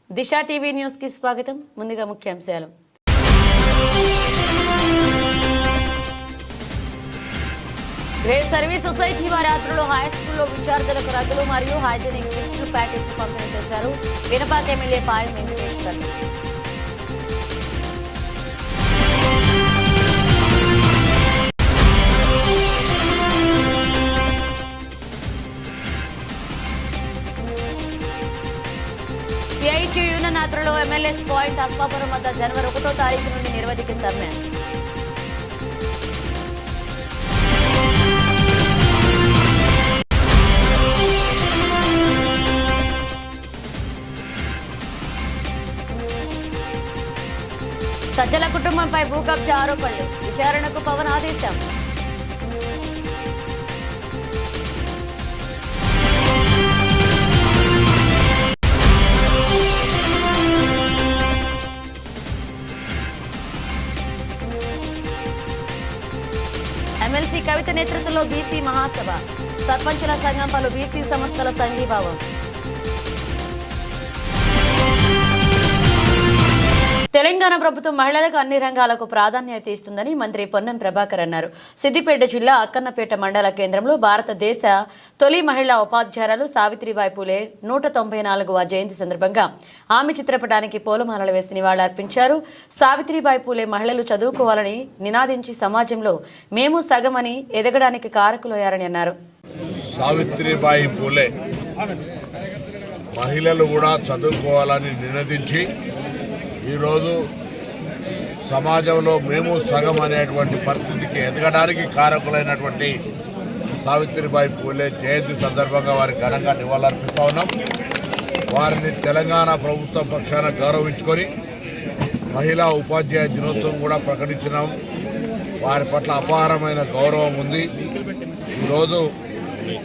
దిశ TV news కి స్వాగతం. ముందుగా ముఖ్యాంశాలు. గ్రేట్ సర్వీస్ సొసైటీ వారి ఆధ్వర్యంలో హై స్కూల్లో విద్యార్థులకు రగ్గులు మరియు హైజీనిక్ గిఫ్ట్ ప్యాకెట్లు పంపిణీ చేశారు. Vinapaka MLA Payam Venkateswar. CIT union ఆధ్వర్యంలో ఎమ్మెల్యేస్ పాయింట్ అస్పాపురం వద్ద జనవరి 1వ తారీఖు నుండి నిరవధిక సమ్మె. సజ్జల కుటుంబంపై భూ కబ్జా ఆరోపణలు, విచారణకు పవన్ ఆదేశం. ఎమ్మెల్సీ కవిత నేతృత్వంలో బీసీ మహాసభ, సర్పంచుల సంఘం పలు బీసీ సంస్థల సంఘీభావం. తెలంగాణ ప్రభుత్వం మహిళలకు అన్ని రంగాలకు ప్రాధాన్యత ఇస్తుందని మంత్రి పొన్నం ప్రభాకర్ అన్నారు. సిద్దిపేట జిల్లా అక్కన్నపేట మండల కేంద్రంలో భారతదేశ తొలి మహిళా ఉపాధ్యాయురాలు సావిత్రిబాయి పూలే 194వ జయంతి సందర్భంగా ఆమె చిత్రపటానికి పూలమాలలు వేసి నివాళులర్పించారు. సావిత్రిబాయి పూలే మహిళలు చదువుకోవాలని నినాదించి సమాజంలో మేము సగమని ఎదగడానికి కారకులయ్యారని అన్నారు. సావిత్రిబాయి పూలే మహిళలు కూడా చదువుకోవాలని నినదించి ఈరోజు సమాజంలో మేము సగం అనేటువంటి పరిస్థితికి ఎదగడానికి కారకులైనటువంటి సావిత్రిబాయి పూలే జయంతి సందర్భంగా వారికి ఘనంగా నివాళులర్పిస్తూ ఉన్నాం. వారిని తెలంగాణ ప్రభుత్వం పక్షాన గౌరవించుకొని మహిళా ఉపాధ్యాయ దినోత్సవం కూడా ప్రకటించినాం. వారి పట్ల అపారమైన గౌరవం ఉంది. ఈరోజు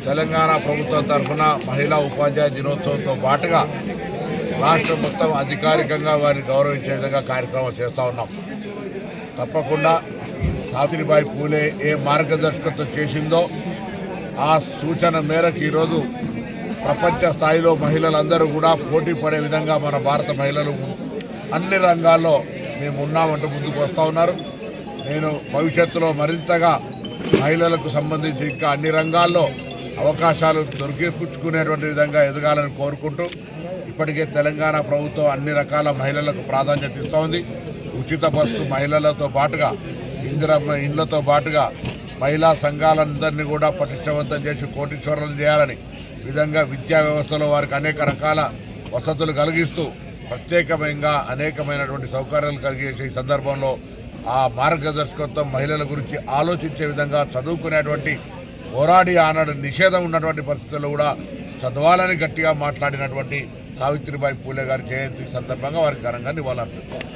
తెలంగాణ ప్రభుత్వం తరఫున మహిళా ఉపాధ్యాయ దినోత్సవంతో పాటుగా రాష్ట్రం మొత్తం అధికారికంగా వారిని గౌరవించే విధంగా కార్యక్రమం చేస్తూ ఉన్నాం. తప్పకుండా సావిత్రిబాయి పూలే ఏ మార్గదర్శకత్వం చేసిందో ఆ సూచన మేరకు ఈరోజు ప్రపంచ స్థాయిలో మహిళలందరూ కూడా పోటీ పడే విధంగా మన భారత మహిళలు అన్ని రంగాల్లో మేము ఉన్నామంటూ ముందుకు వస్తూ ఉన్నారు. నేను భవిష్యత్తులో మరింతగా మహిళలకు సంబంధించి ఇంకా అన్ని రంగాల్లో అవకాశాలు దొరికిపుచ్చుకునేటువంటి విధంగా ఎదగాలని కోరుకుంటూ ఇప్పటికే తెలంగాణ ప్రభుత్వం అన్ని రకాల మహిళలకు ప్రాధాన్యత ఇస్తూ ఉంది. ఉచిత బస్సు మహిళలతో పాటుగా ఇందిరమ్మ ఇండ్లతో పాటుగా మహిళా సంఘాలందరినీ కూడా పటిష్టవంతం చేసి కోటీశ్వరులను చేయాలని విధంగా విద్యా వ్యవస్థలో వారికి అనేక రకాల వసతులు కలిగిస్తూ ప్రత్యేకంగా అనేకమైనటువంటి సౌకర్యాలు కలిగేసే ఈ సందర్భంలో ఆ మార్గదర్శకత్వం మహిళల గురించి ఆలోచించే విధంగా చదువుకునేటువంటి పోరాడి ఆనాడు నిషేధం ఉన్నటువంటి పరిస్థితుల్లో కూడా చదవాలని గట్టిగా మాట్లాడినటువంటి సావిత్రిబాయి పూలే గారి జయంతి సందర్భంగా వారికి ఘనంగా నివాళులర్పిస్తారు.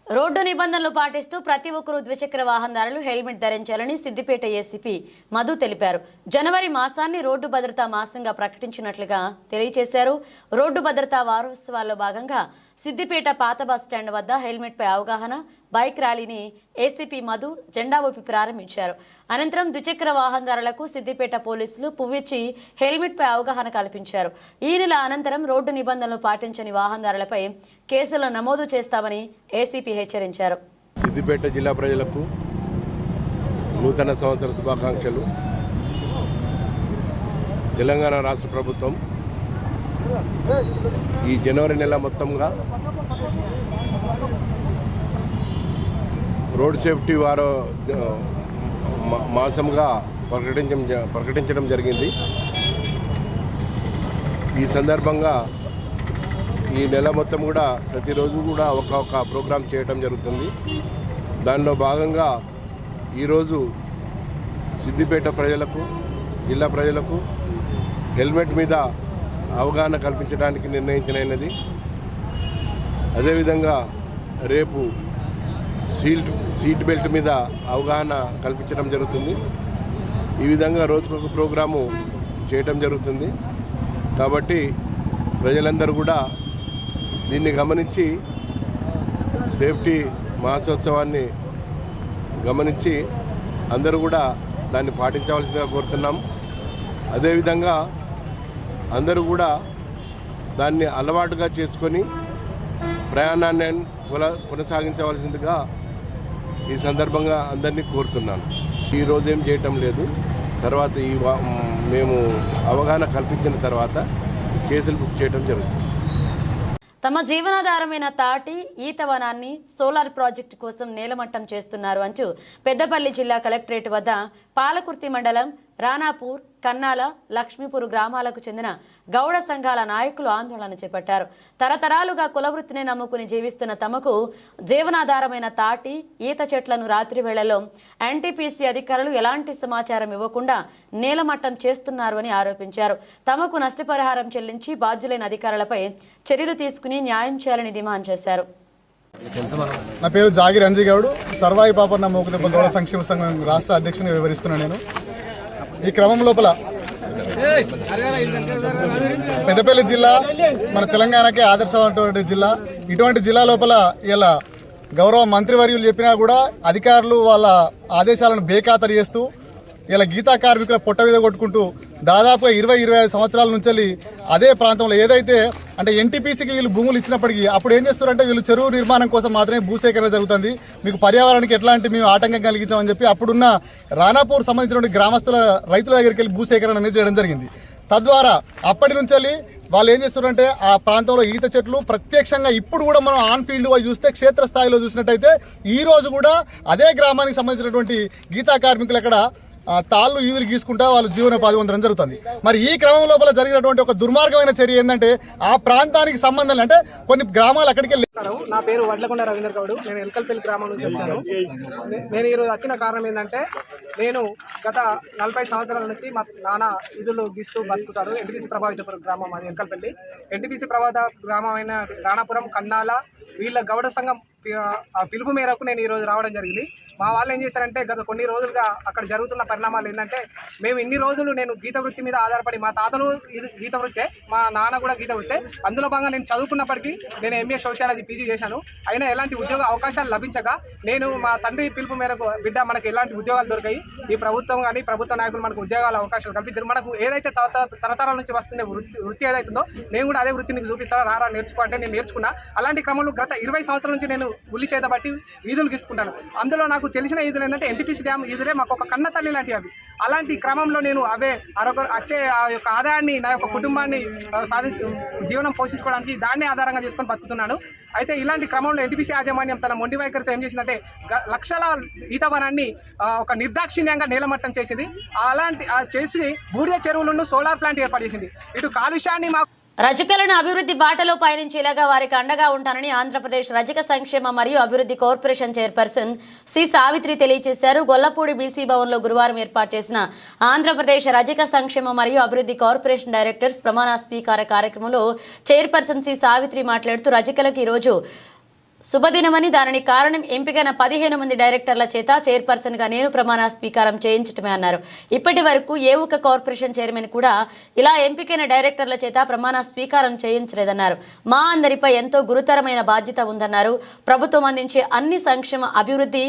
రోడ్డు నిబంధనలు పాటిస్తూ ప్రతి ఒక్కరూ ద్విచక్ర వాహనదారులు హెల్మెట్ ధరించాలని సిద్దిపేట ఏసీపీ మధు తెలిపారు. జనవరి మాసాన్ని రోడ్డు భద్రతా మాసంగా ప్రకటించినట్లుగా తెలియజేశారు. రోడ్డు భద్రతా వారోత్సవాల్లో భాగంగా సిద్దిపేట పాత బస్టాండ్ వద్ద హెల్మెట్ పై అవగాహన బైక్ ర్యాలీని ఏసీపీ మధు జెండా ఊపి ప్రారంభించారు. అనంతరం ద్విచక్ర వాహనదారులకు సిద్దిపేట పోలీసులు పువ్విచ్చి హెల్మెట్ పై అవగాహన కల్పించారు. ఈ నెల అనంతరం రోడ్డు నిబంధనలు పాటించని వాహనదారులపై కేసులు నమోదు చేస్తామని ఏసీపీ హెచ్చరించారు. సిద్దిపేట జిల్లా ప్రజలకు నూతన సంవత్సర శుభాకాంక్షలు. తెలంగాణ రాష్ట్ర ప్రభుత్వం ఈ జనవరి నెల మొత్తంగా రోడ్ సేఫ్టీ మాసంగా ప్రకటించడం జరిగింది. ఈ సందర్భంగా ఈ నెల మొత్తం కూడా ప్రతిరోజు కూడా ఒక ప్రోగ్రాం చేయడం జరుగుతుంది. దానిలో భాగంగా ఈరోజు సిద్దిపేట ప్రజలకు జిల్లా ప్రజలకు హెల్మెట్ మీద అవగాహన కల్పించడానికి నిర్ణయించినది. అదేవిధంగా రేపు సీట్ బెల్ట్ మీద అవగాహన కల్పించడం జరుగుతుంది. ఈ విధంగా రోజుకొక ప్రోగ్రాము చేయటం జరుగుతుంది. కాబట్టి ప్రజలందరూ కూడా దీన్ని గమనించి సేఫ్టీ మాసోత్సవాన్ని గమనించి అందరూ కూడా దాన్ని పాటించవలసిందిగా కోరుతున్నాం. అదేవిధంగా అందరూ కూడా దాన్ని అలవాటుగా చేసుకొని ప్రయాణాన్ని కొనసాగించవలసిందిగా ఈ సందర్భంగా అందరినీ కోరుతున్నాను. ఈరోజు ఏం చేయటం లేదు, తర్వాత మేము అవగాహన కల్పించిన తర్వాత కేసులు బుక్ చేయడం జరుగుతుంది. తమ జీవనాధారమైన తాటి ఈత వనాన్ని సోలార్ ప్రాజెక్టు కోసం నేలమట్టం చేస్తున్నారు అంటూ పెద్దపల్లి జిల్లా కలెక్టరేట్ వద్ద పాలకుర్తి మండలం రానాపూర్, కన్నాల, లక్ష్మీపూర్ గ్రామాలకు చెందిన గౌడ సంఘాల నాయకులు ఆందోళన చేపట్టారు. తరతరాలుగా కులవృత్తిని నమ్ముకుని జీవిస్తున్న తమకు జీవనాధారమైన తాటి ఈత చెట్లను రాత్రి వేళల్లో ఎన్టీపీసీ అధికారులు ఎలాంటి సమాచారం ఇవ్వకుండా నేలమట్టం చేస్తున్నారు అని ఆరోపించారు. తమకు నష్టపరిహారం చెల్లించి బాధ్యులైన అధికారులపై చర్యలు తీసుకుని న్యాయం చేయాలని డిమాండ్ చేశారు. నా పేరు జాగిర్ అంజీ గౌడ్, సర్వాయి పాపన్న మోకుదెబ్బ గౌడ సంక్షేమ సంఘం రాష్ట్ర అధ్యక్షునిగా వివరిస్తున్నాను. నేను ఈ క్రమం లోపల పెద్దపల్లి జిల్లా మన తెలంగాణకే ఆదర్శమైనటువంటి జిల్లా. ఇటువంటి జిల్లా లోపల ఇలా గౌరవ మంత్రివర్యులు చెప్పినా కూడా అధికారులు వాళ్ళ ఆదేశాలను బేఖాతరు చేస్తూ ఇలా గీతా కార్మికుల పొట్ట మీద కొట్టుకుంటూ దాదాపుగా 20-25 సంవత్సరాల నుంచి అదే ప్రాంతంలో ఏదైతే అంటే ఎన్టీపీసీకి వీళ్ళు భూములు ఇచ్చినప్పటికీ అప్పుడు ఏం చేస్తారంటే వీళ్ళు చెరువు నిర్మాణం కోసం మాత్రమే భూసేకరణ జరుగుతుంది, మీకు పర్యావరణానికి ఎట్లాంటి మేము ఆటంకం కలిగించామని చెప్పి అప్పుడున్న రానాపూర్ సంబంధించిన గ్రామస్తుల రైతుల దగ్గరికి వెళ్ళి భూసేకరణ అనేది చేయడం జరిగింది. తద్వారా అప్పటి నుంచి వాళ్ళు ఏం చేస్తున్నారంటే ఆ ప్రాంతంలో ఈత చెట్లు ప్రత్యక్షంగా ఇప్పుడు కూడా మనం ఆన్ ఫీల్డ్ వైజ్ చూస్తే క్షేత్రస్థాయిలో చూసినట్టయితే ఈ రోజు కూడా అదే గ్రామానికి సంబంధించినటువంటి గీతా కార్మికులు అక్కడ తాళ్ళు ఈదులు గీసుకుంటా వాళ్ళు జీవనోపాధి పొందడం జరుగుతుంది. మరి ఈ క్రమం లోపల జరిగినటువంటి ఒక దుర్మార్గమైన చర్య ఏంటంటే ఆ ప్రాంతానికి సంబంధం అంటే కొన్ని గ్రామాలు అక్కడికి వెళ్ళి. నా పేరు వడ్లకొండ రవీంద్ర గౌడ్, నేను ఎల్కల్పల్లి గ్రామం నుంచి వచ్చాను. నేను ఈరోజు వచ్చిన కారణం ఏంటంటే నేను గత 40 సంవత్సరాల నుంచి మా నాన్న ఈదులు గీస్తూ బతుకుతారు. ఎన్టీపీసీ ప్రభావిత గ్రామం అది ఎల్కల్పల్లి. ఎన్టీపీసీ ప్రభావిత గ్రామం అయిన రాణాపురం, కన్నాల వీళ్ళ గౌడ సంఘం పిలుపు మేరకు నేను ఈరోజు రావడం జరిగింది. మా వాళ్ళు ఏం చేశారంటే గత కొన్ని రోజులుగా అక్కడ జరుగుతున్న పరిణామాలు ఏంటంటే మేము ఇన్ని రోజులు నేను గీత వృత్తి మీద ఆధారపడి మా తాతలు గీత వృత్తే, మా నాన్న కూడా గీత వృత్తే, అందులో భాగంగా నేను చదువుకున్నప్పటికీ నేను ఎంఏ సోషియాలజీ పీజీ చేశాను. అయినా ఎలాంటి ఉద్యోగ అవకాశాలు లభించక నేను మా తండ్రి పిలుపు మేరకు బిడ్డ మనకు ఎలాంటి ఉద్యోగాలు దొరికాయి, ఈ ప్రభుత్వం కానీ ప్రభుత్వ నాయకులు మనకు ఉద్యోగాల అవకాశాలు కల్పించారు. మనకు ఏదైతే తరతరాల నుంచి వస్తుండే వృత్తి ఏదైతుందో నేను కూడా అదే వృత్తిని చూపిస్తారా రారా నేర్చుకో అంటే నేను నేర్చుకున్నా. అలాంటి క్రమంలో గత 20 సంవత్సరాల నుంచి నేను ఉల్లి చేత బట్టి ఈదులు గీసుకుంటాను. అందులో నాకు తెలిసిన ఈదులు ఏంటంటే ఎన్టీపీసీ డ్యామ్ ఈదులే మాకు ఒక కన్న తల్లి లాంటివి అవి. అలాంటి క్రమంలో నేను అవే వచ్చే ఆ యొక్క ఆదాయాన్ని నా యొక్క కుటుంబాన్ని జీవనం పోషించుకోవడానికి దాన్ని ఆధారంగా చేసుకొని బతుకుతున్నాను. అయితే ఇలాంటి క్రమంలో ఎన్టీపీసీ యాజమాన్యం తన మొండి వైఖరితో ఏం చేసిందంటే లక్షల ఈతవనాన్ని ఒక నిర్దాక్షిణ్యంగా నేలమట్టం చేసింది. అలాంటి చేసి బూడిద చెరువులను సోలార్ ప్లాంట్ ఏర్పాటు చేసింది. ఇటు కాలుష్యాన్ని మాకు రజకులను అభివృద్ధి బాటలో పయనించేలాగా వారికి అండగా ఉంటానని ఆంధ్రప్రదేశ్ రజక సంక్షేమ మరియు అభివృద్ధి కార్పొరేషన్ చైర్పర్సన్ సి సావిత్రి తెలియజేశారు. గొల్లపూడి బీసీ భవన్లో గురువారం ఏర్పాటు చేసిన ఆంధ్రప్రదేశ్ రజక సంక్షేమ మరియు అభివృద్ధి కార్పొరేషన్ డైరెక్టర్స్ ప్రమాణ స్వీకార కార్యక్రమంలో చైర్పర్సన్ సి సావిత్రి మాట్లాడుతూ రజకులకు ఈరోజు శుభదినమని, దానికి కారణం ఎంపికైన 15 మంది డైరెక్టర్ల చేత చైర్పర్సన్గా నేను ప్రమాణ స్వీకారం చేయించటమే అన్నారు. ఇప్పటి వరకు ఏ ఒక్క కార్పొరేషన్ చైర్మన్ కూడా ఇలా ఎంపికైన డైరెక్టర్ల చేత ప్రమాణ స్వీకారం చేయించలేదన్నారు. మా అందరిపై ఎంతో గురుతరమైన బాధ్యత ఉందన్నారు. ప్రభుత్వం అందించే అన్ని సంక్షేమ అభివృద్ధి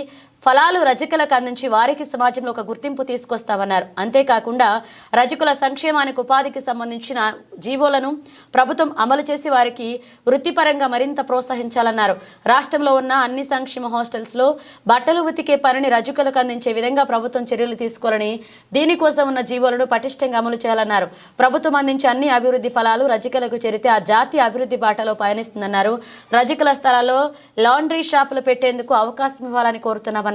ఫలాలు రజకులకు అందించి వారికి సమాజంలో ఒక గుర్తింపు తీసుకొస్తామన్నారు. అంతేకాకుండా రజకుల సంక్షేమానికి ఉపాధికి సంబంధించిన జీవోలను ప్రభుత్వం అమలు చేసి వారికి వృత్తిపరంగా మరింత ప్రోత్సహించాలన్నారు. రాష్ట్రంలో ఉన్న అన్ని సంక్షేమ హాస్టల్స్లో బట్టలు ఉతికే పనిని రజకులకు అందించే విధంగా ప్రభుత్వం చర్యలు తీసుకోవాలని, దీనికోసం ఉన్న జీవోలను పటిష్టంగా అమలు చేయాలన్నారు. ప్రభుత్వం అందించే అన్ని అభివృద్ధి ఫలాలు రజకులకు చేరితే ఆ జాతి అభివృద్ధి బాటలో పయనిస్తుందన్నారు. రజకుల స్థలాల్లో లాండ్రీ షాపులు పెట్టేందుకు అవకాశం ఇవ్వాలని కోరుతున్నామన్నారు.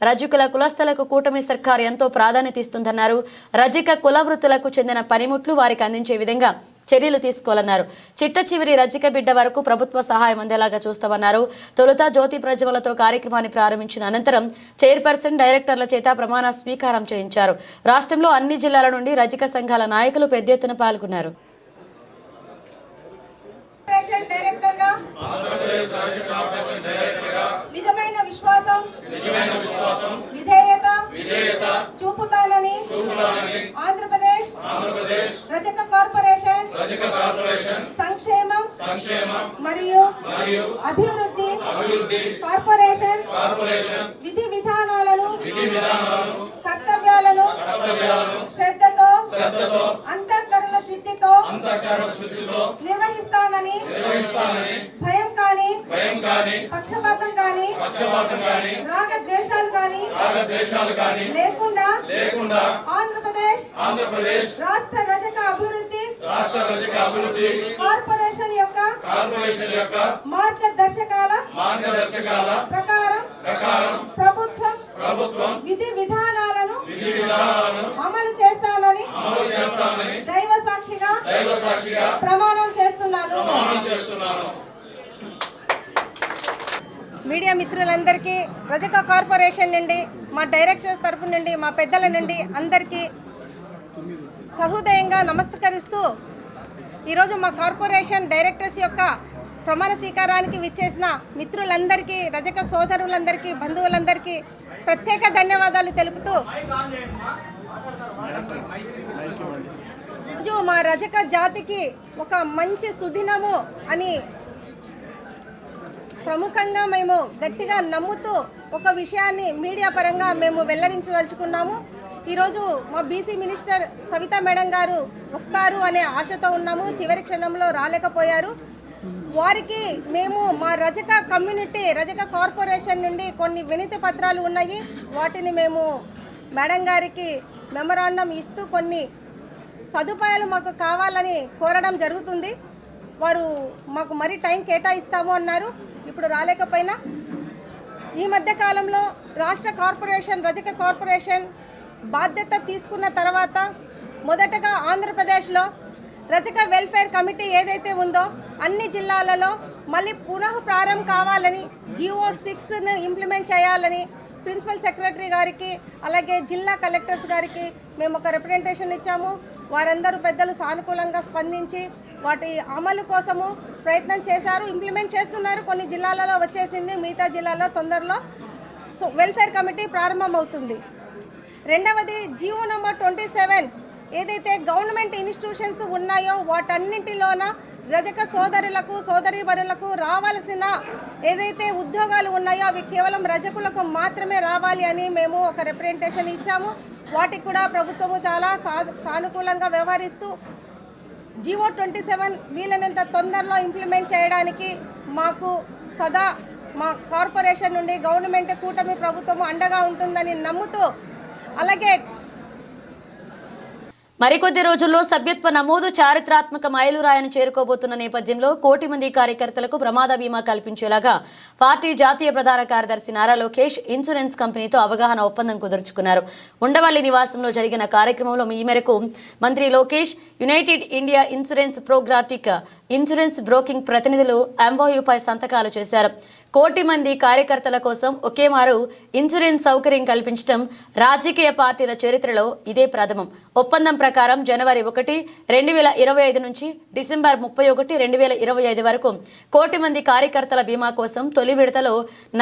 రజకుల కులస్తులకు కూటమి సర్కారు ఎంతో ప్రాధాన్యత ఇస్తుందన్నారు. రజక కుల వృత్తులకు చెందిన పనిముట్లు వారికి అందించే విధంగా చర్యలు తీసుకోవాలన్నారు. చిట్ట చివరి రజక బిడ్డ వరకు ప్రభుత్వ సహాయం అందేలాగా చూస్తామన్నారు. తొలుత జ్యోతి ప్రజ్వలతో కార్యక్రమాన్ని ప్రారంభించిన అనంతరం చైర్పర్సన్ డైరెక్టర్ల చేత ప్రమాణ స్వీకారం చేయించారు. రాష్ట్రంలో అన్ని జిల్లాల నుండి రజక సంఘాల నాయకులు పెద్ద ఎత్తున పాల్గొన్నారు. నిజమైన విశ్వాసం విధేయత చూపుతానని ఆంధ్రప్రదేశ్ రజక కార్పొరేషన్ సంక్షేమం మరియు అభివృద్ధి కార్పొరేషన్ విధి విధానాలను కర్తవ్యాలను శ్రద్ధతో అంతఃకరణ శుద్ధితో నిర్వహిస్తానని భయం కానీ పక్షపాతం కానీ రాగద్వేషాలు కానీ లేకుండా ఆంధ్రప్రదేశ్ రాష్ట్ర రజక అభివృద్ధి కార్పొరేషన్ యొక్క మార్గదర్శకాల ప్రకారం ప్రభుత్వం విధి విధానాలను అమలు చేస్తానని దైవ సాక్షిగా ప్రమాణం చేస్తున్నాను. మీడియా మిత్రులందరికీ రజక కార్పొరేషన్ నుండి మా డైరెక్టర్స్ తరపు నుండి మా పెద్దల నుండి అందరికీ సహృదయంగా నమస్కరిస్తూ ఈరోజు మా కార్పొరేషన్ డైరెక్టర్స్ యొక్క ప్రమాణ స్వీకారానికి విచ్చేసిన మిత్రులందరికీ రజక సోదరులందరికీ బంధువులందరికీ ప్రత్యేక ధన్యవాదాలు తెలుపుతూ మా రజక జాతికి ఒక మంచి సుదినము అని ప్రముఖంగా మేము గట్టిగా నమ్ముతూ ఒక విషయాన్ని మీడియా పరంగా మేము వెల్లడించదలుచుకున్నాము. ఈరోజు మా బీసీ మినిస్టర్ సవితా మేడం గారు వస్తారు అనే ఆశతో ఉన్నాము. చివరి క్షణంలో రాలేకపోయారు. వారికి మేము మా రజక కమ్యూనిటీ రజక కార్పొరేషన్ నుండి కొన్ని వినతి పత్రాలు ఉన్నాయి. వాటిని మేము మేడం గారికి మెమరాండం ఇస్తూ కొన్ని సదుపాయాలు మాకు కావాలని కోరడం జరుగుతుంది. వారు మాకు మరీ టైం కేటాయిస్తాము అన్నారు. ఇప్పుడు రాలేకపోయినా ఈ మధ్య కాలంలో రాష్ట్ర కార్పొరేషన్ రజక కార్పొరేషన్ బాధ్యత తీసుకున్న తర్వాత మొదటగా ఆంధ్రప్రదేశ్లో రజక వెల్ఫేర్ కమిటీ ఏదైతే ఉందో అన్ని జిల్లాలలో మళ్ళీ పునః ప్రారంభం కావాలని జియో 6ను ఇంప్లిమెంట్ చేయాలని ప్రిన్సిపల్ సెక్రటరీ గారికి అలాగే జిల్లా కలెక్టర్స్ గారికి మేము ఒక రిప్రజెంటేషన్ ఇచ్చాము. వారందరూ పెద్దలు సానుకూలంగా స్పందించి వాటి అమలు కోసము ప్రయత్నం చేశారు. ఇంప్లిమెంట్ చేస్తున్నారు. కొన్ని జిల్లాలలో వచ్చేసింది, మిగతా జిల్లాలో తొందరలో వెల్ఫేర్ కమిటీ ప్రారంభమవుతుంది. రెండవది జియో నెంబర్ 27 ఏదైతే గవర్నమెంట్ ఇన్స్టిట్యూషన్స్ ఉన్నాయో వాటన్నింటిలోన రజక సోదరులకు సోదరీమణులకు రావాల్సిన ఏదైతే ఉద్యోగాలు ఉన్నాయో అవి కేవలం రజకులకు మాత్రమే రావాలి అని మేము ఒక రిప్రజెంటేషన్ ఇచ్చాము. వాటికి కూడా ప్రభుత్వము చాలా సానుకూలంగా వ్యవహరిస్తూ జియో 27 వీలైనంత తొందరలో ఇంప్లిమెంట్ చేయడానికి మాకు సదా మా కార్పొరేషన్ నుండి గవర్నమెంట్ కూటమి ప్రభుత్వము అండగా ఉంటుందని నమ్ముతూ అలాగే మరికొద్ది రోజుల్లో సభ్యత్వ నమోదు చారిత్రాత్మక మైలురాయిని చేరుకోబోతున్న నేపథ్యంలో 1 కోటి మంది కార్యకర్తలకు ప్రమాద బీమా కల్పించేలాగా పార్టీ జాతీయ ప్రధాన కార్యదర్శి నారా లోకేష్ ఇన్సూరెన్స్ కంపెనీతో అవగాహన ఒప్పందం కుదుర్చుకున్నారు. ఉండవల్లి నివాసంలో జరిగిన కార్యక్రమంలో ఈ మేరకు మంత్రి లోకేష్ యునైటెడ్ ఇండియా ఇన్సూరెన్స్ ప్రోగ్రాటిక్ ఇన్సూరెన్స్ బ్రోకింగ్ ప్రతినిధులు ఎంఓయూపై సంతకాలు చేశారు. 1 కోటి మంది కార్యకర్తల కోసం ఒకేమారు ఇన్సూరెన్స్ సౌకర్యం కల్పించడం రాజకీయ పార్టీల చరిత్రలో ఇదే ప్రథమం. ఒప్పందం ప్రకారం జనవరి 1, 2025 నుంచి డిసెంబర్ 31, 2025 వరకు 1 కోటి మంది కార్యకర్తల బీమా కోసం తొలి విడతలో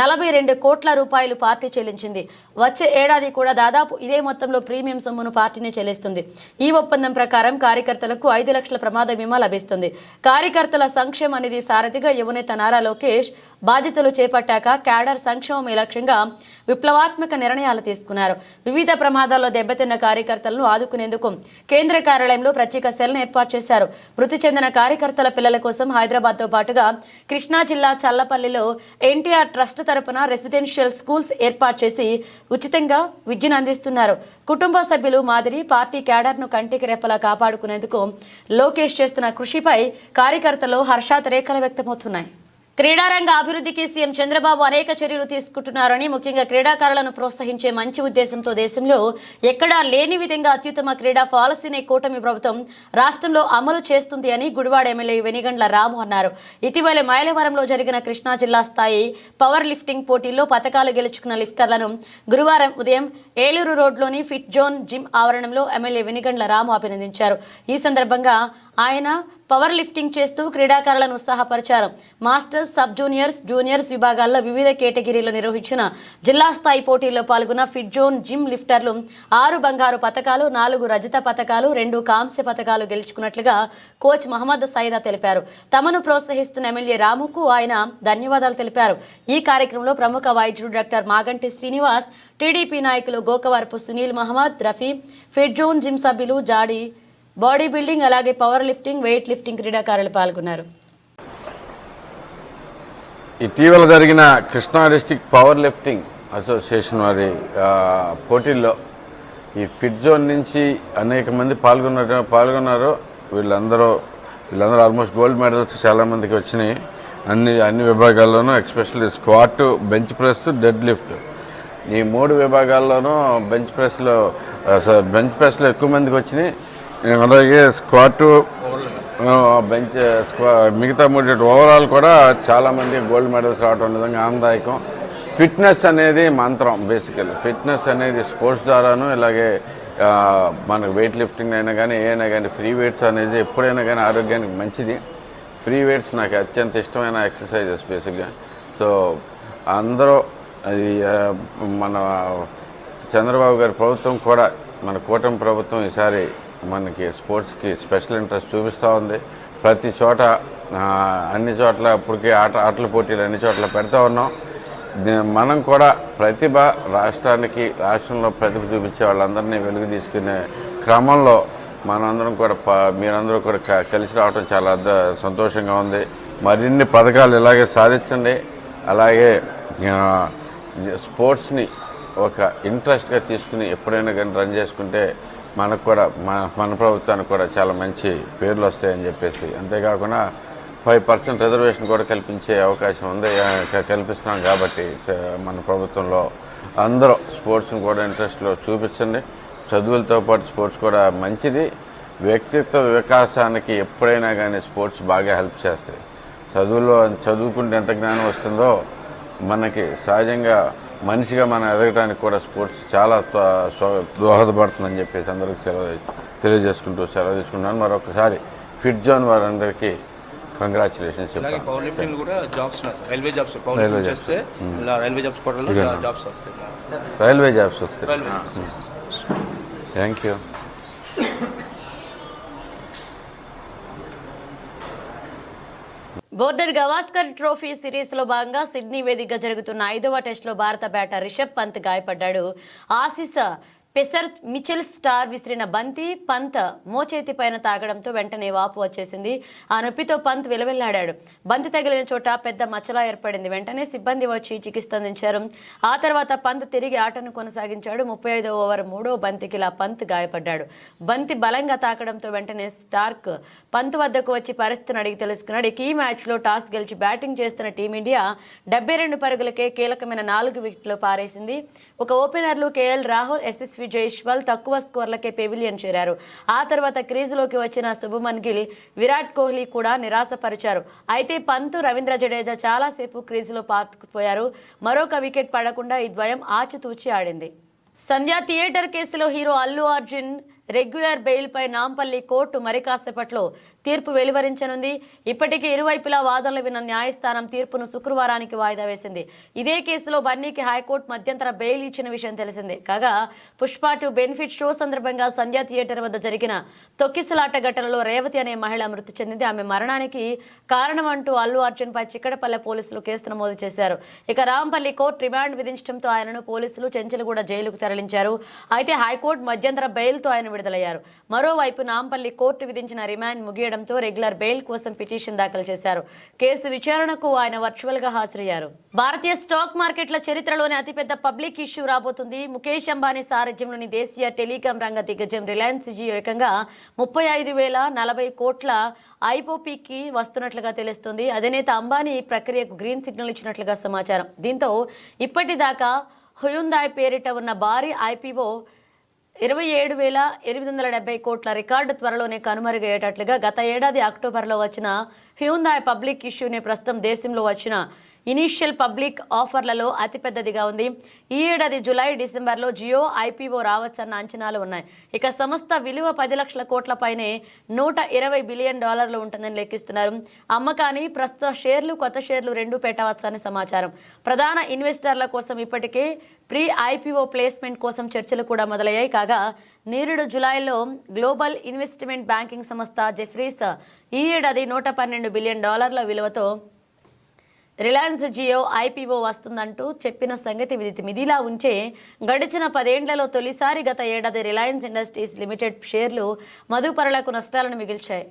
42 కోట్ల రూపాయలు పార్టీ చెల్లించింది. వచ్చే ఏడాది కూడా దాదాపు ఇదే మొత్తంలో ప్రీమియం సొమ్మును పార్టీనే చెల్లిస్తుంది. ఈ ఒప్పందం ప్రకారం కార్యకర్తలకు 5 లక్షల ప్రమాద బీమా లభిస్తుంది. కార్యకర్తల సంక్షేమం అనేది సారథిగా యువనేత నారా లోకేష్ బాధ్యతలు చేపట్టాక క్యాడర్ సంక్షేమమే లక్ష్యంగా విప్లవాత్మక నిర్ణయాలు తీసుకున్నారు. వివిధ ప్రమాదాల్లో దెబ్బతిన్న కార్యకర్తలను ఆదుకునేందుకు కేంద్ర కార్యాలయంలో ప్రత్యేక సెల్ను ఏర్పాటు చేశారు. మృతి చెందిన కార్యకర్తల పిల్లల కోసం హైదరాబాద్తో పాటుగా కృష్ణా జిల్లా చల్లపల్లిలో ఎన్టీఆర్ ట్రస్ట్ తరపున రెసిడెన్షియల్ స్కూల్స్ ఏర్పాటు చేసి ఉచితంగా విద్యను అందిస్తున్నారు. కుటుంబ సభ్యులు మాదిరి పార్టీ క్యాడర్ను కంటికి రెప్పలా కాపాడుకునేందుకు లోకేష్ చేస్తున్న కృషిపై కార్యకర్తలు హర్షాతిరేకాలు వ్యక్తమవుతున్నాయి. క్రీడారంగ అభివృద్ధికి సీఎం చంద్రబాబు అనేక చర్యలు తీసుకుంటున్నారని, ముఖ్యంగా క్రీడాకారులను ప్రోత్సహించే మంచి ఉద్దేశంతో దేశంలో ఎక్కడా లేని విధంగా అత్యుత్తమ క్రీడా పాలసీని కూటమి ప్రభుత్వం రాష్ట్రంలో అమలు చేస్తుంది అని గుడివాడ ఎమ్మెల్యే వెనిగండ్ల రాము అన్నారు. ఇటీవల మైలవరంలో జరిగిన కృష్ణా జిల్లా స్థాయి పవర్ లిఫ్టింగ్ పోటీల్లో పతకాలు గెలుచుకున్న లిఫ్టర్లను గురువారం ఉదయం ఏలూరు రోడ్లోని ఫిట్ జోన్ జిమ్ ఆవరణంలో ఎమ్మెల్యే వెనిగండ్ల రాము అభినందించారు. ఈ సందర్భంగా ఆయన పవర్ లిఫ్టింగ్ చేస్తూ క్రీడాకారులను ఉత్సాహపరిచారు. మాస్టర్స్, సబ్ జూనియర్స్, జూనియర్స్ విభాగాల్లో వివిధ కేటగిరీలో నిర్వహించిన జిల్లా స్థాయి పోటీల్లో పాల్గొన్న ఫిట్ జోన్ జిమ్ లిఫ్టర్లు 6 బంగారు పతకాలు, 4 రజత పతకాలు, 2 కాంస్య పతకాలు గెలుచుకున్నట్లుగా కోచ్ మహమ్మద్ సైదా తెలిపారు. తమను ప్రోత్సహిస్తున్న ఎమ్మెల్యే రాముకు ఆయన ధన్యవాదాలు తెలిపారు. ఈ కార్యక్రమంలో ప్రముఖ వైద్యుడు డాక్టర్ మాగంటి శ్రీనివాస్, టీడీపీ నాయకులు Gokavarapu Sunil Mohammed, Rafi, fit zone gym సభ్యులు, జాడీ బాడీ బిల్డింగ్ అలాగే పవర్ లిఫ్టింగ్, వెయిట్ లిఫ్టింగ్ క్రీడాకారులు పాల్గొన్నారు. ఇటీవల జరిగిన Krishna district power lifting association వారి పోటీల్లో ఈ ఫిట్ జోన్ నుంచి అనేక మంది పాల్గొన్నారు. వీళ్ళందరూ ఆల్మోస్ట్ గోల్డ్ మెడల్స్ చాలా మందికి వచ్చినాయి అన్ని విభాగాల్లోనూ. Especially squat, bench press, dead lift ఈ 3 విభాగాల్లోనూ బెంచ్ ప్రెస్లో ఎక్కువ మందికి వచ్చినాయి. అలాగే స్క్వాట్, మిగతా 3 ఓవరాల్ కూడా చాలా మంది గోల్డ్ మెడల్స్ రావడం నిజంగా ఆనందదాయకం. ఫిట్నెస్ అనేది మంత్రం. బేసికల్లీ ఫిట్నెస్ అనేది స్పోర్ట్స్ ద్వారాను, ఇలాగే మనకు వెయిట్ లిఫ్టింగ్ అయినా కానీ ఏదైనా కానీ ఫ్రీ వెయిట్స్ అనేది ఎప్పుడైనా కానీ ఆరోగ్యానికి మంచిది. ఫ్రీ వెయిట్స్ నాకు అత్యంత ఇష్టమైన ఎక్సర్సైజెస్ బేసిక్గా. సో అందరూ అది మన చంద్రబాబు గారి ప్రభుత్వం కూడా, మన కూటమి ప్రభుత్వం ఈసారి మనకి స్పోర్ట్స్కి స్పెషల్ ఇంట్రెస్ట్ చూపిస్తూ ఉంది. ప్రతి చోట అన్ని చోట్ల ఇప్పటికీ ఆటల పోటీలు అన్ని చోట్ల పెడతా ఉన్నాం. మనం కూడా రాష్ట్రంలో ప్రతిభ చూపించే వాళ్ళందరినీ వెలుగు తీసుకునే క్రమంలో మనందరం కూడా మీరందరూ కూడా కలిసి రావడం చాలా సంతోషంగా ఉంది. మరిన్ని పథకాలు ఇలాగే సాధించండి. అలాగే స్పోర్ట్స్ని ఒక ఇంట్రెస్ట్గా తీసుకుని ఎప్పుడైనా కానీ రన్ చేసుకుంటే మనకు కూడా మన ప్రభుత్వానికి కూడా చాలా మంచి పేర్లు వస్తాయని చెప్పేసి, అంతేకాకుండా 5% రిజర్వేషన్ కూడా కల్పించే అవకాశం ఉంది, కల్పిస్తున్నాం. కాబట్టి మన ప్రభుత్వంలో అందరూ స్పోర్ట్స్ని కూడా ఇంట్రెస్ట్లో చూపించండి. చదువులతో పాటు స్పోర్ట్స్ కూడా మంచిది. వ్యక్తిత్వ వికాసానికి ఎప్పుడైనా కానీ స్పోర్ట్స్ బాగా హెల్ప్ చేస్తాయి. చదువుకుంటే ఎంత జ్ఞానం వస్తుందో మనకి సహజంగా మనిషిగా మనం ఎదగడానికి కూడా స్పోర్ట్స్ చాలా దోహదపడుతుందని చెప్పేసి అందరికీ సెలవు తీసుకుంటున్నాను. మరొకసారి ఫిట్ జోన్ వారందరికీ కంగ్రాచులేషన్స్ చెప్పాలి. పవర్ లిఫ్టింగ్ కూడా జాబ్స్ రైల్వే జాబ్స్ చేస్తే రైల్వే జాబ్స్ పోర్టల్లో జాబ్స్ వస్తాయి. రైల్వే జాబ్స్ వస్తాయి. Thank you. Border Gavaskar trophy సిరీస్లో భాగంగా సిడ్నీ వేదికగా జరుగుతున్న 5వ టెస్టులో భారత బ్యాటర్ రిషబ్ పంత్ గాయపడ్డాడు. ఆసీస్ పెసర్ మిచెల్ స్టార్ విసిరిన బంతి పంత్ మోచేతి పైన తాగడంతో వెంటనే వాపు వచ్చేసింది. ఆ నొప్పితో పంత్ విలవిల్లాడాడు. బంతి తగిలిన చోట పెద్ద మచ్చలా ఏర్పడింది. వెంటనే సిబ్బంది వచ్చి చికిత్స అందించారు. ఆ తర్వాత పంత్ తిరిగి ఆటను కొనసాగించాడు. 35వ ఓవర్ 3వ బంతికి ఇలా పంత్ గాయపడ్డాడు. బంతి బలంగా తాకడంతో వెంటనే స్టార్క్ పంత్ వద్దకు వచ్చి పరిస్థితిని అడిగి తెలుసుకున్నాడు. ఈ మ్యాచ్లో టాస్ గెలిచి బ్యాటింగ్ చేస్తున్న టీమిండియా 72 పరుగులకే కీలకమైన 4 వికెట్లు పారేసింది. ఒక ఓపెనర్లు కేఎల్ రాహుల్, ఎస్ఎస్వి జైస్వాల్ తక్కువ స్కోర్లకే పెవిలియన్ చేరారు. ఆ తర్వాత క్రీజులోకి వచ్చిన శుభమన్ గిల్, విరాట్ కోహ్లీ కూడా నిరాశపరిచారు. అయితే పంత్, రవీంద్ర జడేజా చాలాసేపు క్రీజులో పాతుకుపోయారు. మరొక వికెట్ పడకుండా ఈ ద్వయం ఆచితూచి ఆడింది. సంధ్యా థియేటర్ కేసులో హీరో అల్లు అర్జున్ రెగ్యులర్ బెయిల్పై నాంపల్లి కోర్టు మరి కాసేపట్లో తీర్పు వెలువరించనుంది. ఇప్పటికే ఇరువైపులా వాదనలు విన్న న్యాయస్థానం తీర్పును శుక్రవారానికి వాయిదా వేసింది. ఇదే కేసులో బన్నీకి హైకోర్టు మధ్యంతర బెయిల్ ఇచ్చిన విషయం తెలిసిందే. కాగా పుష్ప 2 బెనిఫిట్ షో సందర్భంగా సంధ్యా థియేటర్ వద్ద జరిగిన తొక్కిసలాట ఘటనలో రేవతి అనే మహిళ మృతి చెందింది. ఆమె మరణానికి కారణం అంటూ అల్లు అర్జున్ పై చిక్కడపల్లె పోలీసులు కేసు నమోదు చేశారు. ఇక రాంపల్లి కోర్టు రిమాండ్ విధించడంతో ఆయనను పోలీసులు చెంచల్గూడ జైలుకు తరలించారు. అయితే హైకోర్టు మధ్యంతర బెయిల్తో ఆయన విడుదలయ్యారు. మరోవైపు నాంపల్లి కోర్టు విధించిన రిమాండ్ ముగియడంతో రెగ్యులర్ బెయిల్ కోసం పిటిషన్ దాఖలు చేశారు. కేసు విచారణకు ఆయన వర్చువల్ గా హాజరయ్యారు. భారతీయ స్టాక్ మార్కెట్ల చరిత్రలోనే అతిపెద్ద పబ్లిక్ ఇష్యూ రాబోతుంది. ముఖేష్ అంబానీ సారథ్యంలోని దేశీయ టెలికాం రంగ దిగ్గజం రిలయన్స్ జియో ఏకంగా 35,040 కోట్ల ఐపోపీకి వస్తున్నట్లుగా తెలుస్తుంది. అధినేత అంబానీ ఈ ప్రక్రియకు గ్రీన్ సిగ్నల్ ఇచ్చినట్లుగా సమాచారం. దీంతో ఇప్పటిదాకా హ్యుందాయ్ పేరిట ఉన్న భారీ ఐపీఓ 27,870 కోట్ల రికార్డు త్వరలోనే కనుమరుగయ్యేటట్లుగా గత ఏడాది అక్టోబర్లో వచ్చిన హ్యుందాయ్ పబ్లిక్ ఇష్యూనే ప్రస్తుతం దేశంలో వచ్చిన ఇనీషియల్ పబ్లిక్ ఆఫర్లలో అతిపెద్దదిగా ఉంది. ఈ ఏడాది జూలై, డిసెంబర్లో జియో ఐపీఓ రావచ్చన్న అంచనాలు ఉన్నాయి. ఇక సంస్థ విలువ 10 లక్షల కోట్ల పైనే $120 బిలియన్ ఉంటుందని లెక్కిస్తున్నారు. అమ్మకాన్ని ప్రస్తుత షేర్లు, కొత్త షేర్లు 2 పెట్టవచ్చని సమాచారం. ప్రధాన ఇన్వెస్టర్ల కోసం ఇప్పటికే ప్రీ ఐపీఓ ప్లేస్మెంట్ కోసం చర్చలు కూడా మొదలయ్యాయి. కాగా నిరుడు జూలైలో గ్లోబల్ ఇన్వెస్ట్మెంట్ బ్యాంకింగ్ సంస్థ జెఫ్రీస్ ఈ ఏడాది $112 బిలియన్ విలువతో రిలయన్స్ జియో ఐపీఓ వస్తుందంటూ చెప్పిన సంగతి ఇదిలా ఉంచే గడిచిన 10 ఏళ్లలో తొలిసారి గత ఏడాది రిలయన్స్ ఇండస్ట్రీస్ లిమిటెడ్ షేర్లు మదుపరులకు నష్టాలను మిగిల్చాయి.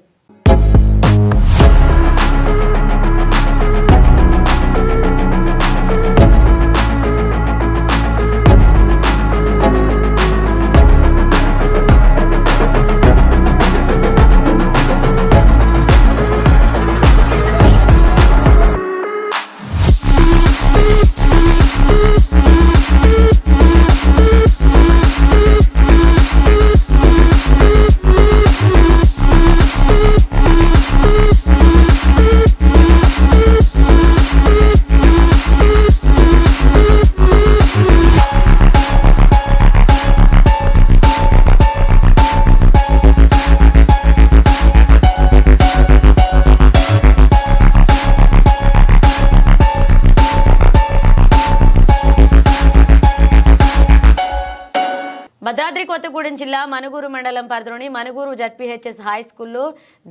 కొత్తగూడెం జిల్లా మనుగూరు మండలం పరిధిలోని మనుగూరు జడ్పీహెచ్ఎస్ హై స్కూల్లో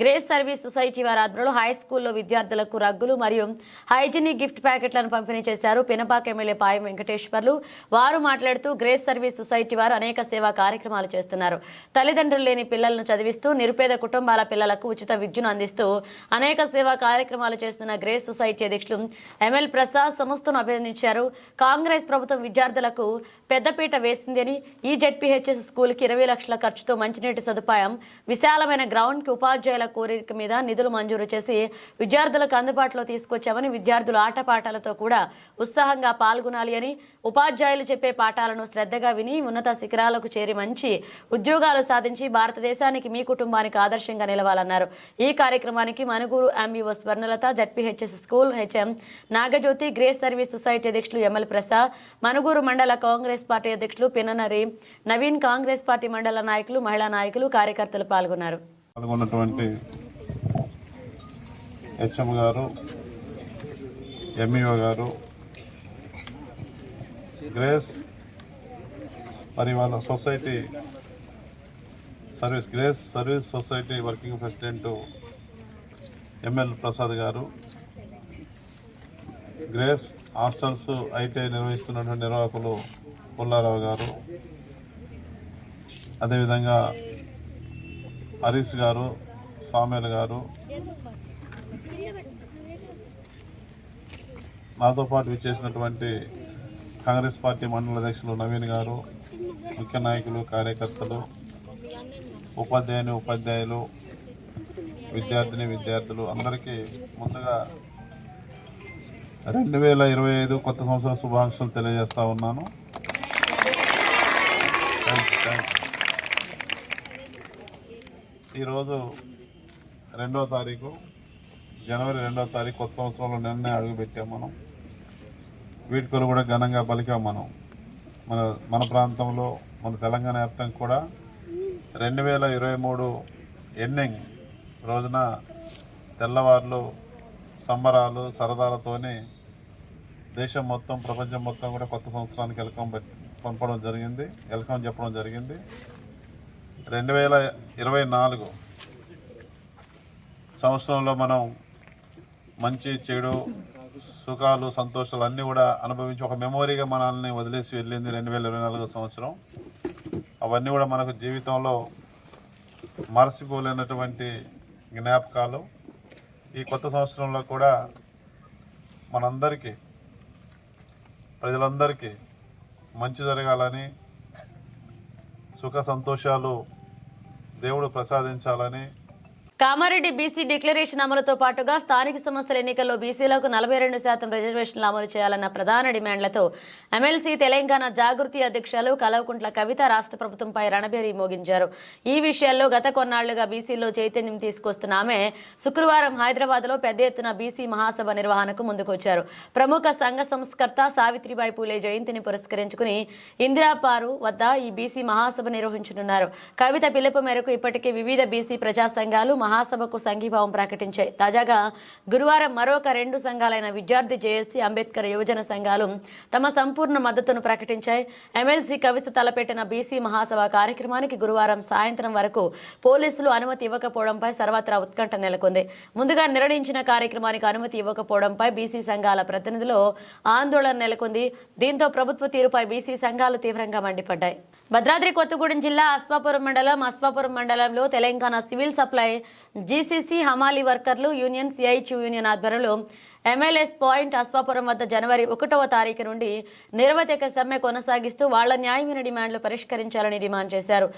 గ్రేస్ సర్వీస్ సొసైటీ వారి ఆధ్వర్యంలో హై స్కూల్లో విద్యార్థులకు రగ్గులు మరియు హైజీనిక్ గిఫ్ట్ ప్యాకెట్లను పంపిణీ చేశారు. పినపాక ఎమ్మెల్యే పాయం వెంకటేశ్వర్లు వారు మాట్లాడుతూ గ్రేస్ సర్వీస్ సొసైటీ వారు అనేక సేవా కార్యక్రమాలు చేస్తున్నారు. తల్లిదండ్రులు లేని పిల్లలను చదివిస్తూ నిరుపేద కుటుంబాల పిల్లలకు ఉచిత విద్యను అందిస్తూ అనేక సేవా కార్యక్రమాలు చేస్తున్న గ్రేస్ సొసైటీ అధ్యక్షులు ఎంఎల్ ప్రసాద్ సంస్థను అభినందించారు. కాంగ్రెస్ ప్రభుత్వం విద్యార్థులకు పెద్దపీట వేసిందని ఈ జడ్పీహెచ్ఎస్ స్కూల్కి 20 లక్షల ఖర్చుతో మంచినీటి సదుపాయం, విశాలమైన గ్రౌండ్కి ఉపాధ్యాయుల కోరిక మీద నిధులు మంజూరు చేసి విద్యార్థులకు అందుబాటులో తీసుకొచ్చామని, విద్యార్థులు ఆటపాటలతో కూడా ఉత్సాహంగా పాల్గొనాలి అని, ఉపాధ్యాయులు చెప్పే పాఠాలను శ్రద్ధగా విని ఉన్నత శిఖరాలకు చేరి మంచి ఉద్యోగాలు సాధించి భారతదేశానికి మీ కుటుంబానికి ఆదర్శంగా నిలవాలన్నారు. ఈ కార్యక్రమానికి Manuguru MEO Swarnalatha, ZPHS school HM Nagajyothi, grace service society అధ్యక్షులు ఎంఎల్ ప్రసాద్, మనుగూరు మండల కాంగ్రెస్ పార్టీ అధ్యక్షులు పిననరి నవీన్, కాంగ్రెస్ పార్టీ మండల నాయకులు, మహిళా నాయకులు, కార్యకర్తలు పాల్గొన్నారు. పాల్గొన్నటువంటి హెచ్ఎం గారు, ఎంఈఓ గారు, గ్రేస్ మరి వాళ్ళ society grace service society working president ML Prasad గారు, గ్రేస్ హాస్టల్స్ ఐటీఐ నిర్వహిస్తున్నటువంటి నిర్వాహకులు పుల్లారావు గారు, అదేవిధంగా హరీష్ గారు, సామేల్ గారు, నాతో పాటు విచ్చేసినటువంటి కాంగ్రెస్ పార్టీ మండల అధ్యక్షులు నవీన్ గారు, ముఖ్య నాయకులు, కార్యకర్తలు, ఉపాధ్యాయులు, విద్యార్థులు అందరికీ ముందుగా 2025 కొత్త సంవత్సరం శుభాకాంక్షలు తెలియజేస్తా ఉన్నాను. ఈరోజు జనవరి 2వ తారీఖు కొత్త సంవత్సరంలో నిన్నే అడుగుపెట్టాం. మనం వీడ్కోలు కూడా ఘనంగా పలికాం. మన ప్రాంతంలో, మన తెలంగాణ వ్యాప్తంగా కూడా 2023 ఎండింగ్ రోజున తెల్లవారులు సంబరాలు సరదాలతోని దేశం మొత్తం, ప్రపంచం మొత్తం కూడా కొత్త సంవత్సరానికి వెల్కమ్ చెప్పడం జరిగింది. 2024 సంవత్సరంలో మనం మంచి చెడు సుఖాలు సంతోషాలు అన్నీ కూడా అనుభవించి ఒక మెమొరీగా మనల్ని వదిలేసి వెళ్ళింది 2024 సంవత్సరం. అవన్నీ కూడా మనకు జీవితంలో మరచిపోలేనటువంటి జ్ఞాపకాలు. ఈ కొత్త సంవత్సరంలో కూడా మనందరికీ, ప్రజలందరికీ మంచి జరగాలని, సుఖ సంతోషాలు దేవుడు ప్రసాదించాలని. కామారెడ్డి బీసీ డిక్లరేషన్ అమలుతో పాటుగా స్థానిక సంస్థల ఎన్నికల్లో బీసీలకు 42% రిజర్వేషన్లు అమలు చేయాలన్న ప్రధాన డిమాండ్లతో ఎమ్మెల్సీ తెలంగాణ జాగృతి అధ్యక్షులు కల్వకుంట్ల కవిత రాష్ట్ర ప్రభుత్వంపై రణబేరీ మోగించారు. ఈ విషయాల్లో గత కొన్నాళ్లుగా బీసీలో చైతన్యం తీసుకొస్తున్న ఆమె శుక్రవారం హైదరాబాద్లో పెద్ద ఎత్తున బీసీ మహాసభ నిర్వహణకు ముందుకొచ్చారు. ప్రముఖ సంఘ సంస్కర్త సావిత్రిబాయి పూలే జయంతిని పురస్కరించుకుని ఇందిరాపారు వద్ద ఈ బీసీ మహాసభ నిర్వహించనున్నారు. కవిత పిలుపు మేరకు ఇప్పటికే వివిధ బీసీ ప్రజా సంఘాలు మహాసభకు సంఘీభావం ప్రకటించాయి. తాజాగా గురువారం మరొక 2 సంఘాలైన విద్యార్థి జేఏసీ, అంబేద్కర్ యువజన సంఘాలు తమ సంపూర్ణ మద్దతును ప్రకటించాయి. ఎమ్మెల్సీ కవిత తలపెట్టిన బీసీ మహాసభ కార్యక్రమానికి గురువారం సాయంత్రం వరకు పోలీసులు అనుమతి ఇవ్వకపోవడంపై సర్వత్రా ఉత్కంఠ నెలకొంది. ముందుగా నిర్ణయించిన కార్యక్రమానికి అనుమతి ఇవ్వకపోవడంపై బీసీ సంఘాల ప్రతినిధులు ఆందోళన నెలకొంది. దీంతో ప్రభుత్వ తీరుపై బీసీ సంఘాలు తీవ్రంగా మండిపడ్డాయి. భద్రాద్రి కొత్తగూడెం జిల్లా అస్పాపురం మండలంలో తెలంగాణ సివిల్ సప్లై జీసీసీ హమాలీ వర్కర్లు యూనియన్ సిఐటియు యూనియన్ ఆధ్వర్యంలో ఎంఎల్ఎస్ పాయింట్ అస్పాపురం వద్ద జనవరి 1వ తారీఖు నుండి నిరవధిక సమ్మె కొనసాగిస్తూ వాళ్ల న్యాయమైన డిమాండ్లు పరిష్కరించాలని డిమాండ్ చేశారు.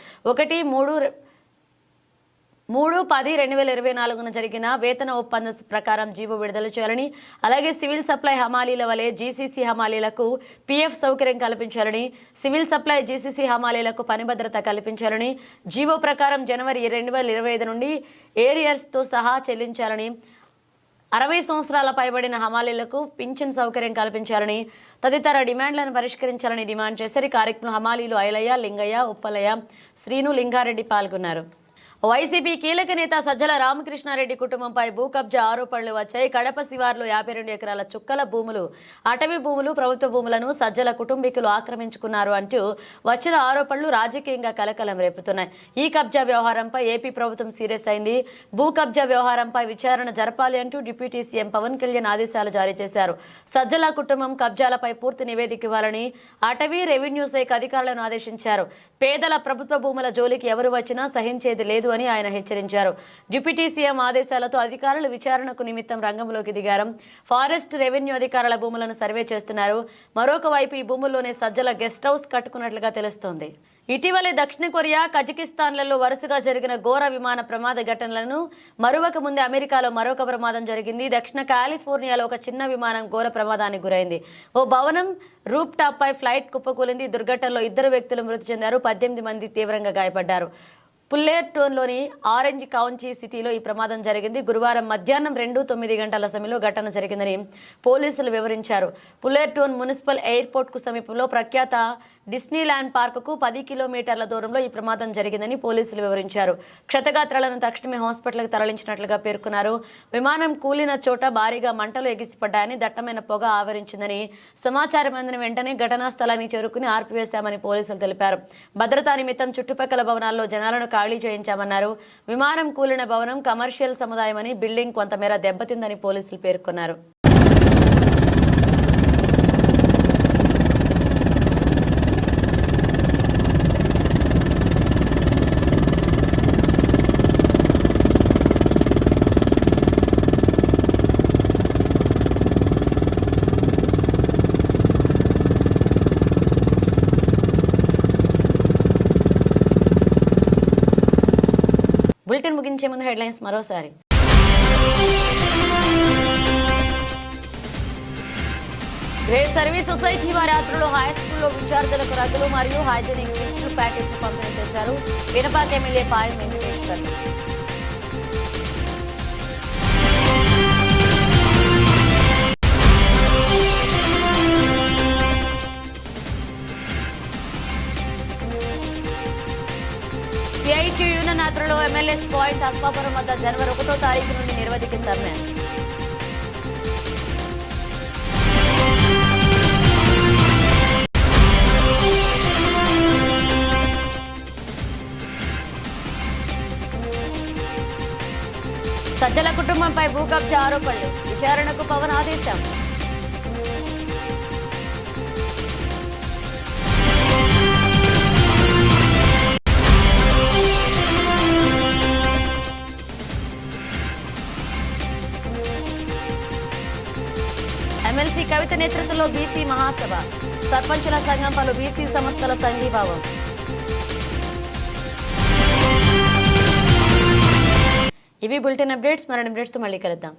3/10/2024 జరిగిన వేతన ఒప్పందం ప్రకారం జీవో విడుదల చేయాలని, అలాగే సివిల్ సప్లై హమాలీల వలె జీసీసీ హమాలీలకు పీఎఫ్ సౌకర్యం కల్పించాలని, సివిల్ సప్లై జీసీసీ హమాలీలకు పని భద్రత కల్పించాలని, జీవో ప్రకారం జనవరి 2025 నుండి ఏరియర్స్తో సహా చెల్లించాలని, 60 సంవత్సరాల పైబడిన హమాలీలకు పింఛన్ సౌకర్యం కల్పించాలని తదితర డిమాండ్లను పరిష్కరించాలని డిమాండ్ చేశారు. కార్యక్రమంలో హమాలీలు ఐలయ్య, లింగయ్య, ఉప్పలయ్య, శ్రీను, లింగారెడ్డి పాల్గొన్నారు. వైసీపీ కీలక నేత సజ్జల రామకృష్ణారెడ్డి కుటుంబంపై భూ కబ్జా ఆరోపణలు వచ్చాయి. కడప శివార్లో 52 ఎకరాల చుక్కల భూములు, అటవీ భూములు, ప్రభుత్వ భూములను సజ్జల కుటుంబీకులు ఆక్రమించుకున్నారు అంటూ వచ్చిన ఆరోపణలు రాజకీయంగా కలకలం రేపుతున్నాయి. ఈ కబ్జా వ్యవహారంపై ఏపీ ప్రభుత్వం సీరియస్ అయింది. భూ కబ్జా వ్యవహారంపై విచారణ జరపాలి అంటూ డిప్యూటీ సీఎం పవన్ కళ్యాణ్ ఆదేశాలు జారీ చేశారు. సజ్జల కుటుంబం కబ్జాలపై పూర్తి నివేదిక ఇవ్వాలని అటవీ రెవెన్యూ శాఖ అధికారులను ఆదేశించారు. పేదల ప్రభుత్వ భూముల జోలికి ఎవరు వచ్చినా సహించేది లేదు అని ఆయన హెచ్చరించారు. డిప్యూటీ సీఎం ఆదేశాలతో అధికారులు విచారణకు నిమిత్తం రంగంలోకి దిగారు. ఫారెస్ట్ రెవెన్యూ అధికారుల భూములను సర్వే చేస్తున్నారు. మరొక వైపు ఈ భూముల్లోనే సజ్జల గెస్ట్ హౌస్ కట్టుకున్నట్లుగా తెలుస్తోంది. ఇటీవలే దక్షిణ కొరియా, కజకిస్తాన్లలో వరుసగా జరిగిన ఘోర విమాన ప్రమాద ఘటనలను మరువక ముందే అమెరికాలో మరొక ప్రమాదం జరిగింది. దక్షిణ కాలిఫోర్నియాలో ఒక చిన్న విమానం ఘోర ప్రమాదానికి గురైంది. ఓ భవనం రూప్ టాప్ పై ఫ్లైట్ కుప్పకూలింది. దుర్ఘటనలో 2 వ్యక్తులు మృతి చెందారు. 18 మంది తీవ్రంగా గాయపడ్డారు. పుల్లెర్టోన్లోని ఆరెంజ్ కౌంటీ సిటీలో ఈ ప్రమాదం జరిగింది. గురువారం మధ్యాహ్నం 2:09 గంటల సమయంలో ఘటన జరిగిందని పోలీసులు వివరించారు. పుల్లెర్టోన్ మున్సిపల్ ఎయిర్పోర్ట్కు సమీపంలో ప్రఖ్యాత డిస్నీల్యాండ్ పార్కుకు 10 కిలోమీటర్ల దూరంలో ఈ ప్రమాదం జరిగిందని పోలీసులు వివరించారు. క్షతగాత్రాలను తక్షణమే హాస్పిటల్కి తరలించినట్లుగా పేర్కొన్నారు. విమానం కూలిన చోట భారీగా మంటలు ఎగిసిపడ్డాయని, దట్టమైన పొగ ఆవరించిందని సమాచారం అందిన వెంటనే ఘటనా స్థలానికి చేరుకుని ఆర్పివేశామని పోలీసులు తెలిపారు. భద్రతా నిమిత్తం చుట్టుపక్కల భవనాల్లో జనాలను ఖాళీ చేయించామన్నారు. విమానం కూలిన భవనం కమర్షియల్ సముదాయమని, బిల్డింగ్ కొంతమేర దెబ్బతిందని పోలీసులు పేర్కొన్నారు. బులెటిన్ ముగించే ముందు హెడ్లైన్స్ మరోసారి. గ్రేట్ సర్వీస్ సొసైటీ వారి ఆధ్వర్యంలో హై స్కూల్లో విద్యార్థులకు రగ్గులు మరియు హైజీనిక్ కిట్లు ప్యాకెట్లు పంపిణీ చేశారు. Vinapaka MLA Payam Venkateswar. CIT union ఆధ్వర్యంలో ఎమ్మెల్యేస్ పాయింట్ అస్పాపురం వద్ద జనవరి 1వ తారీఖు నుండి నిరవధిక సమ్మె. సజ్జల కుటుంబంపై భూ కబ్జా ఆరోపణలు, విచారణకు పవన్ ఆదేశం. ఎమ్మెల్సీ కవిత నేతృత్వంలో బీసీ మహాసభ, సర్పంచుల సంఘం పలు బీసీ సంస్థల సంఘీభావం. ఇవి బులెటిన్ అప్డేట్స్. మరిన్ని అప్డేట్స్తో మళ్ళీ కలుద్దాం.